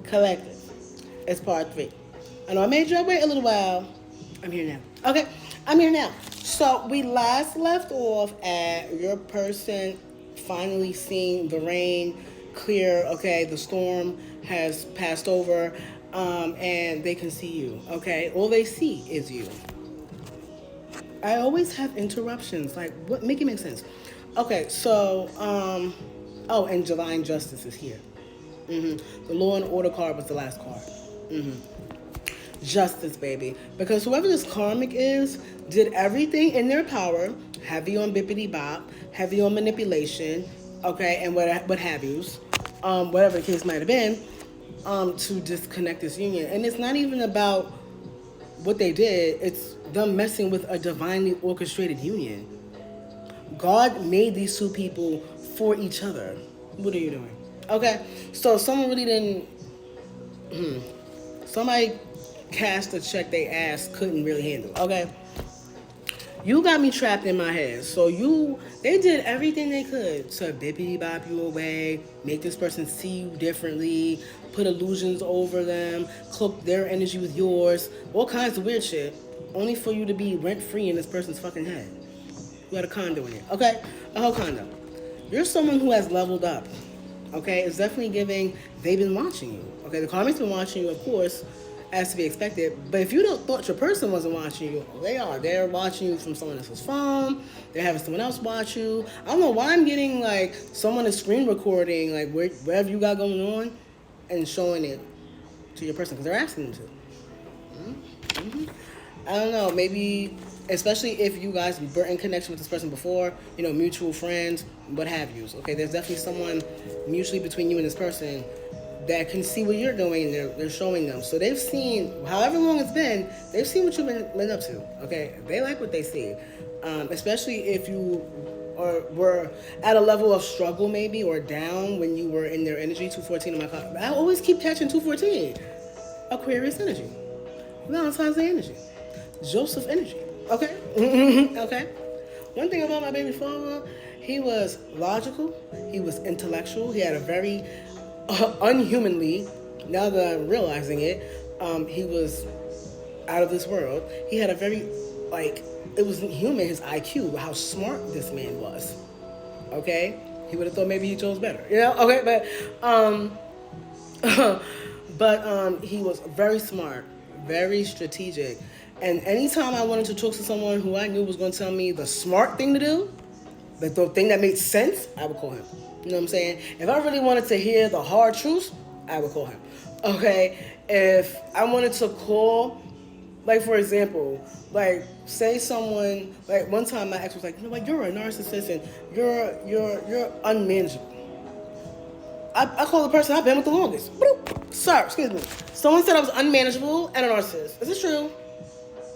Collective. It's part 3. I know I made you wait a little while. I'm here now. Okay, I'm here now. So we last left off at your person finally seeing the rain clear. Okay, the storm has passed over, and they can see you. Okay, all they see is you. I always have interruptions. Like, what? Make it make sense. Okay, so, oh, and Divine Justice is here. The Law and Order card was the last card. Justice, baby. Because whoever this karmic is did everything in their power, heavy on bippity bop, heavy on manipulation, okay, and what have yous, whatever the case might have been, to disconnect this union. And it's not even about what they did, it's them messing with a divinely orchestrated union. God made these two people for each other. What are you doing? Okay, so someone really didn't. Somebody cast a check they ass couldn't really handle. Okay, you got me trapped in my head. So they did everything they could to bippity bop you away, make this person see you differently, put illusions over them, cloak their energy with yours, all kinds of weird shit, only for you to be rent free in this person's fucking head. You got a condo in it, okay? A whole condo. You're someone who has leveled up, okay? It's definitely giving, they've been watching you, okay? The karmic's been watching you, of course, as to be expected. But if you don't thought your person wasn't watching you, they are. They're watching you from someone else's phone. They're having someone else watch you. I don't know why I'm getting, like, someone is screen recording, like, wherever you got going on, and showing it to your person, because they're asking them to. I don't know, maybe, especially if you guys were in connection with this person before, you know, mutual friends, what have you. Okay, there's definitely someone mutually between you and this person that can see what you're doing, and they're showing them. So they've seen, however long it's been, they've seen what you've been up to. Okay, they like what they see, especially if you were at a level of struggle maybe, or down when you were in their energy. 214 in my car. I always keep catching 214. Aquarius energy, Valentine's Day energy, Joseph energy. Okay, okay. One thing about my baby father, he was logical, he was intellectual, he had a very unhumanly, now that I'm realizing it, he was out of this world. He had a very, like, it wasn't human, his IQ, how smart this man was. Okay? He would have thought maybe he chose better. You know? Okay, but he was very smart, very strategic. And anytime I wanted to talk to someone who I knew was going to tell me the smart thing to do, the thing that made sense, I would call him. You know what I'm saying? If I really wanted to hear the hard truth, I would call him. Okay? If I wanted to call, like, for example, like, say someone, like, one time my ex was like, you know what, you're a narcissist and you're unmanageable. I call the person I've been with the longest. Sir, excuse me. Someone said I was unmanageable and a narcissist. Is this true?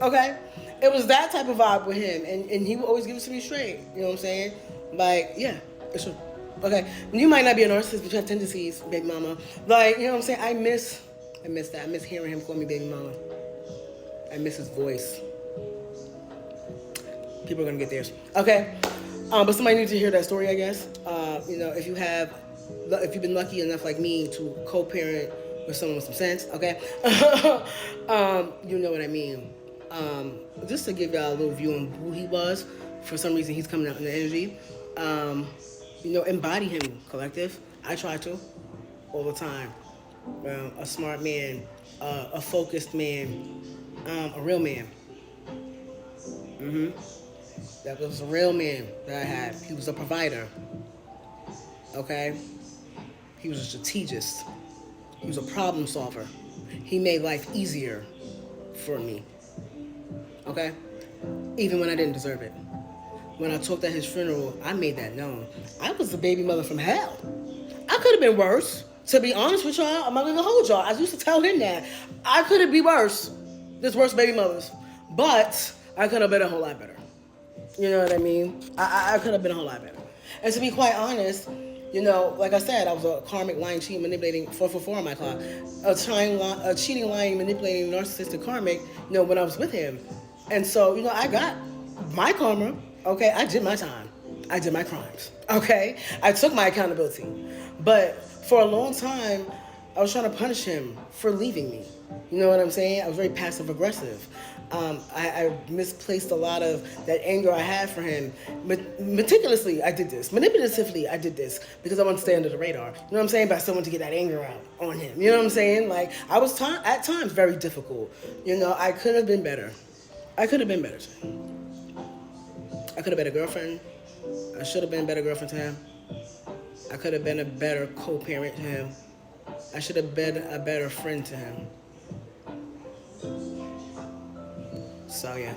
Okay? It was that type of vibe with him, and he would always give it to me straight. You know what I'm saying? Like, yeah, it's true. Okay, you might not be a narcissist, but you have tendencies, baby mama. Like, you know what I'm saying? I miss that. I miss hearing him call me baby mama. I miss his voice. People are gonna get theirs. Okay, but somebody needs to hear that story, I guess. You know, if you've been lucky enough, like me, to co-parent with someone with some sense, okay? You know what I mean. Just to give y'all a little view on who he was. For some reason, he's coming out in the energy. You know, embody him, collective. I try to, all the time. A smart man, a focused man, a real man. That was a real man that I had. He was a provider. Okay? He was a strategist. He was a problem solver. He made life easier for me. Okay? Even when I didn't deserve it. When I talked at his funeral, I made that known. I was the baby mother from hell. I could have been worse. To be honest with y'all, I'm not gonna hold y'all. I used to tell him that. I could have been worse. There's worse baby mothers. But I could have been a whole lot better. You know what I mean? I could have been a whole lot better. And to be quite honest, you know, like I said, I was a karmic, lying, cheating, manipulating, 444 on my clock. A cheating, lying, manipulating, narcissistic karmic, you know, when I was with him. And so, you know, I got my karma. Okay, I did my time. I did my crimes. Okay, I took my accountability. But for a long time, I was trying to punish him for leaving me. You know what I'm saying? I was very passive aggressive. I misplaced a lot of that anger I had for him. Meticulously, I did this. Manipulatively, I did this because I wanted to stay under the radar. You know what I'm saying? But I still wanted to get that anger out on him. You know what I'm saying? Like, I was at times very difficult. You know, I could have been better. I could have been better. I could have been a girlfriend. I should have been a better girlfriend to him. I could have been a better co-parent to him. I should have been a better friend to him. So yeah,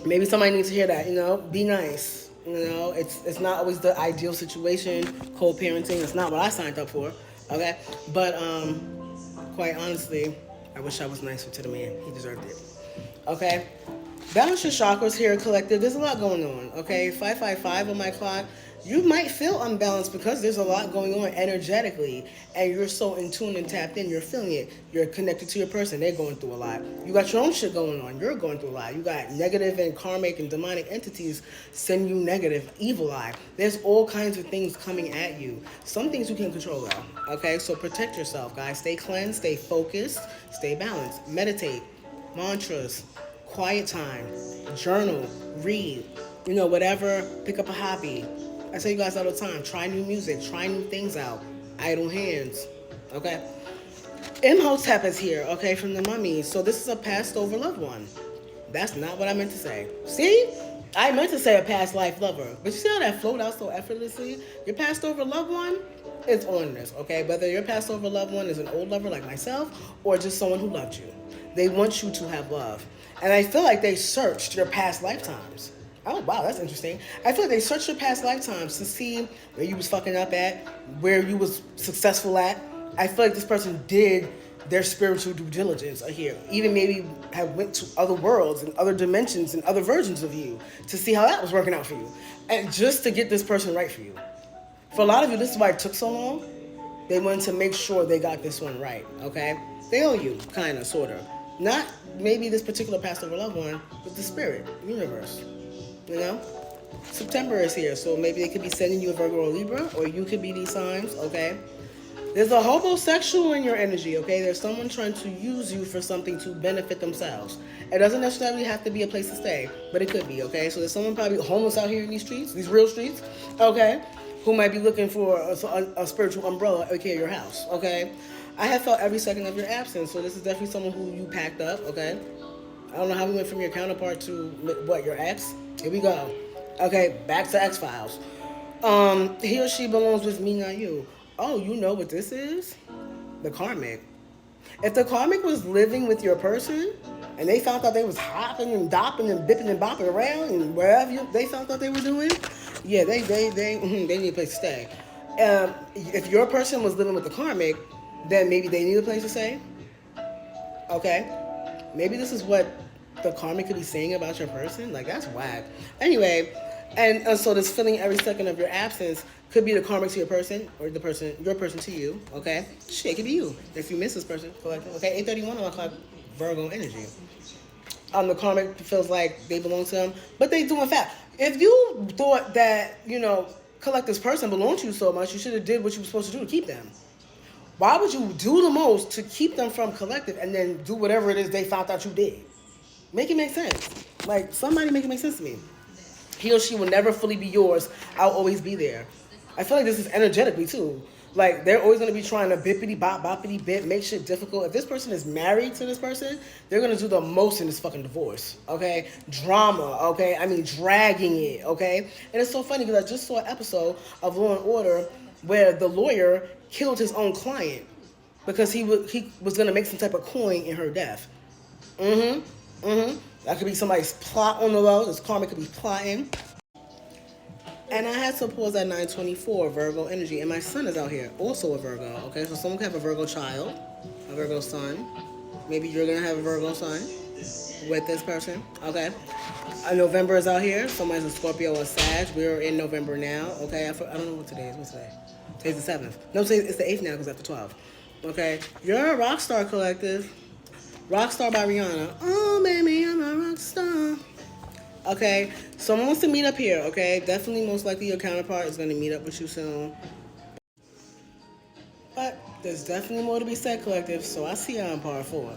maybe somebody needs to hear that. You know, be nice. You know, it's not always the ideal situation. Co-parenting is not what I signed up for. Okay, but quite honestly, I wish I was nicer to the man. He deserved it. Okay, balance your chakras here, collective. There's a lot going on. Okay, 555 on my clock. You might feel unbalanced because there's a lot going on energetically, and you're so in tune and tapped in. You're feeling it. You're connected to your person. They're going through a lot. You got your own shit going on. You're going through a lot. You got negative and karmic and demonic entities send you negative, evil eye. There's all kinds of things coming at you. Some things you can control though. Okay, so protect yourself, guys. Stay cleansed, stay focused, stay balanced. Meditate, mantras, quiet time, journal, read. You know, whatever. Pick up a hobby. I tell you guys all the time, try new music, try new things out. Idle hands, okay? Imhotep is here, okay, from the mummy. So this is a passed over loved one. That's not what I meant to say. See? I meant to say a past life lover. But you see how that flowed out so effortlessly? Your passed over loved one is on this, okay? Whether your passed over loved one is an old lover like myself or just someone who loved you. They want you to have love. And I feel like they searched your past lifetimes. Oh, wow, that's interesting. I feel like they searched your past lifetimes to see where you was fucking up at, where you was successful at. I feel like this person did their spiritual due diligence here. Even maybe have went to other worlds and other dimensions and other versions of you to see how that was working out for you. And just to get this person right for you. For a lot of you, this is why it took so long. They wanted to make sure they got this one right, okay? They owe you, kind of, sort of. Not maybe this particular passed over loved one, but the spirit, the universe. You know, September is here, so maybe they could be sending you a Virgo or Libra, or you could be these signs, okay? There's a homosexual in your energy, okay? There's someone trying to use you for something to benefit themselves. It doesn't necessarily have to be a place to stay, but it could be, okay? So there's someone probably homeless out here in these streets, these real streets, okay? Who might be looking for a spiritual umbrella, aka your house, okay? I have felt every second of your absence, so this is definitely someone who you packed up, okay? I don't know how we went from your counterpart to, what, your ex? Here we go. Okay, back to X-Files. He or she belongs with me, not you. Oh, you know what this is? The karmic. If the karmic was living with your person, and they found out they was hopping and dopping and bipping and bopping around and wherever they found out they were doing, yeah, they need a place to stay. If your person was living with the karmic, then maybe they need a place to stay. Okay? Maybe this is what the karmic could be saying about your person. Like, that's whack. Anyway, and so this feeling every second of your absence could be the karmic to your person, or the person, your person to you, okay? Shit, it could be you. If you miss this person, okay, 8:31 on my clock, Virgo energy. The karmic feels like they belong to them, but they do in fact. If you thought that, you know, collect this person belonged to you so much, you should have did what you were supposed to do to keep them. Why would you do the most to keep them from collective and then do whatever it is they found out you did? Make it make sense. Like, somebody make it make sense to me. He or she will never fully be yours. I'll always be there. I feel like this is energetically, too. Like, they're always going to be trying to bippity bop, boppity bip, make shit difficult. If this person is married to this person, they're going to do the most in this fucking divorce, okay? Drama, okay? I mean, dragging it, okay? And it's so funny because I just saw an episode of Law & Order where the lawyer killed his own client because he was going to make some type of coin in her death. That could be somebody's plot on the low. This karma could be plotting. And I had to pause at 9:24, Virgo energy. And my son is out here, also a Virgo, okay? So someone could have a Virgo child, a Virgo son. Maybe you're going to have a Virgo son with this person, okay? November is out here. Somebody's a Scorpio or Sag. We're in November now, okay? I don't know what today is. What's today? Today's the 7th. No, it's the 8th now because after 12. Okay? You're a rock star, collective. Rockstar by Rihanna. Oh, baby, I'm a rock star. Okay, someone wants to meet up here, okay? Definitely, most likely, your counterpart is going to meet up with you soon. But there's definitely more to be said, Collective. So I see y'all in part 4.